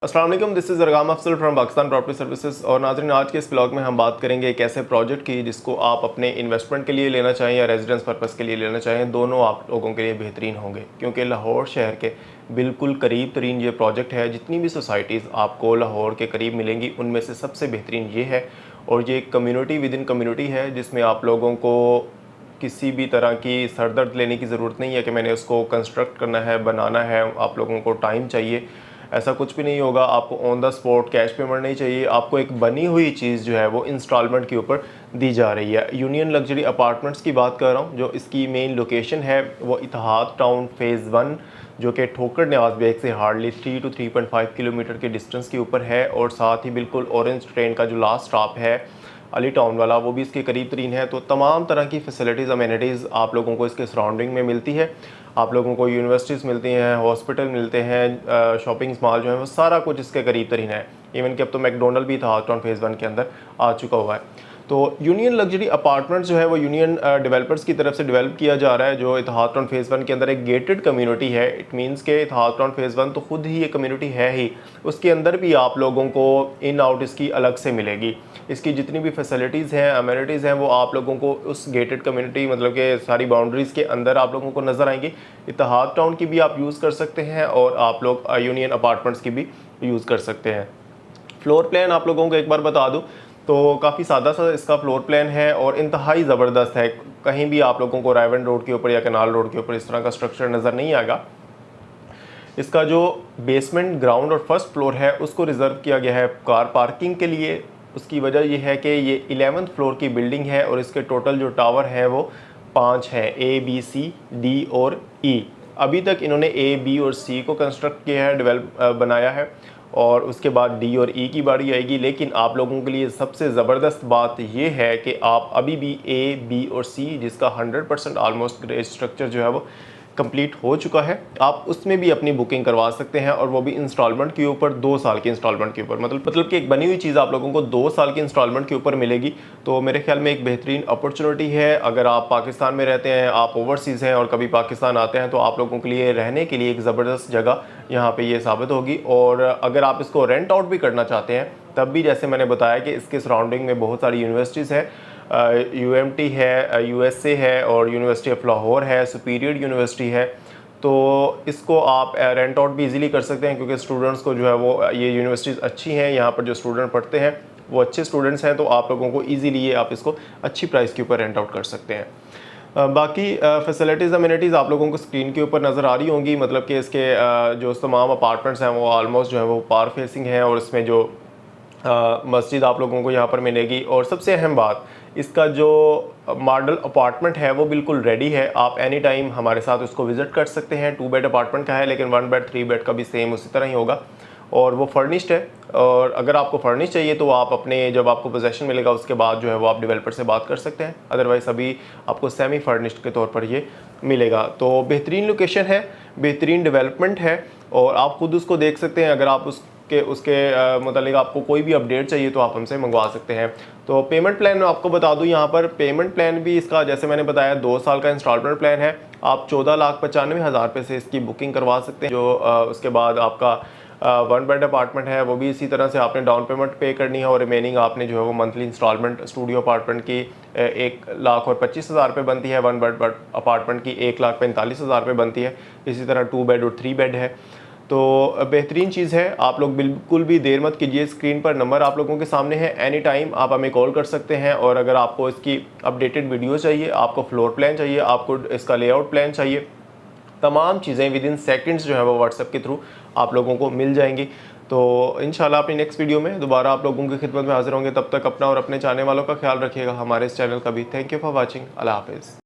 अस्सलाम वालेकुम, this is Arqam Afzal from Pakistan property services. और नाज़रीन, आज के इस ब्लॉग में हम बात करेंगे एक ऐसे प्रोजेक्ट की जिसको आप अपने इन्वेस्टमेंट के लिए लेना चाहें या रेजिडेंस पर्पज़ के लिए लेना चाहें, दोनों आप लोगों के लिए बेहतरीन होंगे, क्योंकि लाहौर शहर के बिल्कुल करीब तरीन ये प्रोजेक्ट है। जितनी भी सोसाइटीज़ आपको लाहौर के करीब मिलेंगी उनमें से सबसे बेहतरीन ये है। और ये कम्यूनिटी विद इन कम्यूनिटी है, जिसमें आप लोगों को किसी भी तरह की सरदर्द लेने की ज़रूरत नहीं है कि मैंने उसको कंस्ट्रक्ट करना है, बनाना है। आप लोगों को टाइम चाहिए, ऐसा कुछ भी नहीं होगा। आपको on the spot cash payment नहीं चाहिए, आपको एक बनी हुई चीज़ जो है वो इंस्टॉलमेंट के ऊपर दी जा रही है। यूनियन लग्जरी अपार्टमेंट्स की बात कर रहा हूँ। जो इसकी मेन लोकेशन है वो इतिहाद टाउन फ़ेज़ 1, जो कि ठोकर न्याज बेग से हार्डली 3 to 3.5 किलोमीटर के डिस्टेंस के ऊपर है। और साथ ही बिल्कुल ऑरेंज ट्रेन का जो लास्ट स्टॉप है अली टाउन वाला, वो भी इसके करीब तरीन है। तो तमाम तरह की फैसिलिटीज़ अमेनिटीज़ आप लोगों को इसके सराउंडिंग में मिलती है। आप लोगों को यूनिवर्सिटीज़ मिलती हैं, हॉस्पिटल मिलते हैं, शॉपिंग मॉल जो है वो सारा कुछ इसके करीब तरीन है। इवन कि अब तो मैकडोनल्ड भी था टाउन फ़ेज़ 1 के अंदर आ चुका हुआ है। तो यूनियन लग्जरी अपार्टमेंट्स जो है वो यूनियन डेवलपर्स की तरफ से डेवलप किया जा रहा है। जो इतिहाद टाउन फ़ेज़ 1 के अंदर एक गेटेड कम्युनिटी है। इट मींस के इतिहाद टाउन फ़ेज़ 1 तो खुद ही ये कम्युनिटी है ही, उसके अंदर भी आप लोगों को इन आउट इसकी अलग से मिलेगी। इसकी जितनी भी फैसिलिटीज़ हैं, अमेनिटीज़ हैं, वो आप लोगों को उस गेटेड कम्युनिटी मतलब कि सारी बाउंड्रीज़ के अंदर आप लोगों को नज़र आएंगी। इतिहाद टाउन की भी आप यूज़ कर सकते हैं और आप लोग यूनियन अपार्टमेंट्स की भी यूज़ कर सकते हैं। फ्लोर प्लान आप लोगों को एक बार बता दूं तो काफ़ी सादा सा इसका फ्लोर प्लान है और इंतहाई ज़बरदस्त है। कहीं भी आप लोगों को रायवन रोड के ऊपर या कनाल रोड के ऊपर इस तरह का स्ट्रक्चर नज़र नहीं आएगा। इसका जो बेसमेंट, ग्राउंड और फर्स्ट फ्लोर है उसको रिज़र्व किया गया है कार पार्किंग के लिए। उसकी वजह यह है कि ये 11th फ्लोर की बिल्डिंग है और इसके टोटल जो टावर हैं वो 5 हैं, A, B, C, D और E। अभी तक इन्होंने A, B और C को कंस्ट्रक्ट किया है, बनाया है, और उसके बाद D और E की बारी आएगी। लेकिन आप लोगों के लिए सबसे ज़बरदस्त बात यह है कि आप अभी भी A, B और C, जिसका 100% ऑलमोस्ट ग्रेड स्ट्रक्चर जो है वो कंप्लीट हो चुका है, आप उसमें भी अपनी बुकिंग करवा सकते हैं। और वो भी इंस्टॉलमेंट के ऊपर, 2 साल की इंस्टॉलमेंट के ऊपर। मतलब कि एक बनी हुई चीज़ आप लोगों को 2 साल की इंस्टॉलमेंट के ऊपर मिलेगी। तो मेरे ख्याल में एक बेहतरीन अपॉर्चुनिटी है। अगर आप पाकिस्तान में रहते हैं, आप ओवरसीज़ हैं और कभी पाकिस्तान आते हैं, तो आप लोगों के लिए रहने के लिए एक ज़बरदस्त जगह यहाँ पर ये साबित होगी। और अगर आप इसको रेंट आउट भी करना चाहते हैं तब भी, जैसे मैंने बताया कि इसके सराउंडिंग में बहुत सारी यूनिवर्सिटीज़ हैं। UMT है, USA है और यूनिवर्सिटी ऑफ लाहौर है, सुपीरियर यूनिवर्सिटी है। तो इसको आप रेंट आउट भी इजीली कर सकते हैं, क्योंकि स्टूडेंट्स को जो है वो ये यूनिवर्सिटीज़ अच्छी हैं। यहाँ पर जो स्टूडेंट पढ़ते हैं वो अच्छे स्टूडेंट्स हैं, तो आप लोगों को इजीली ये आप इसको अच्छी प्राइस के ऊपर रेंट आउट कर सकते हैं। बाकी फैसिलिटीज़ अमेनिटीज़ आप लोगों को स्क्रीन के ऊपर नज़र आ रही होंगी। मतलब कि इसके जो तमाम अपार्टमेंट्स हैं वो ऑलमोस्ट जो है वो पार फेसिंग है और इसमें जो मस्जिद आप लोगों को यहाँ पर मिलेगी। और सबसे अहम बात, इसका जो मॉडल अपार्टमेंट है वो बिल्कुल रेडी है। आप एनी टाइम हमारे साथ उसको विज़िट कर सकते हैं। 2 बेड अपार्टमेंट का है, लेकिन 1 बेड 3 बेड का भी सेम उसी तरह ही होगा और वो फर्निश्ड है। और अगर आपको फर्निश चाहिए तो आप अपने, जब आपको पोजेसन मिलेगा उसके बाद जो है वो आप डेवलपर से बात कर सकते हैं। अदरवाइज़ अभी आपको सेमी फर्निश्ड के तौर पर ये मिलेगा। तो बेहतरीन लोकेशन है, बेहतरीन डेवलपमेंट है और आप खुद उसको देख सकते हैं। अगर आप उसके मतलब आपको कोई भी अपडेट चाहिए तो आप हमसे मंगवा सकते हैं। तो पेमेंट प्लान मैं आपको बता दूं, यहाँ पर पेमेंट प्लान भी इसका, जैसे मैंने बताया, 2 साल का इंस्टॉलमेंट प्लान है। आप 14,95,000 रुपये से इसकी बुकिंग करवा सकते हैं। जो उसके बाद आपका 1 बेड अपार्टमेंट है वो भी इसी तरह से आपने डाउन पेमेंट पे करनी है और रिमेनिंग आपने जो है वो मंथली इंस्टॉलमेंट स्टूडियो अपार्टमेंट की 1,25,000 रुपये बनती है। 1 बेड अपार्टमेंट की 1,45,000 रुपये बनती है। इसी तरह 2 बेड और 3 बेड है। तो बेहतरीन चीज़ है। आप लोग बिल्कुल भी देर मत कीजिए, स्क्रीन पर नंबर आप लोगों के सामने है, एनी टाइम आप हमें कॉल कर सकते हैं। और अगर आपको इसकी अपडेटेड वीडियो चाहिए, आपको फ्लोर प्लान चाहिए, आपको इसका लेआउट प्लान चाहिए, तमाम चीज़ें विद इन सेकेंड्स जो है वो व्हाट्सएप के थ्रू आप लोगों को मिल जाएंगी। तो इंशाल्लाह अपनी नेक्स्ट वीडियो में दोबारा आप लोगों की खिदमत में हाजिर होंगे। तब तक अपना और अपने चाहने वालों का ख्याल रखिएगा, हमारे इस चैनल का भी। Thank you for watching. Allah हाफिज़।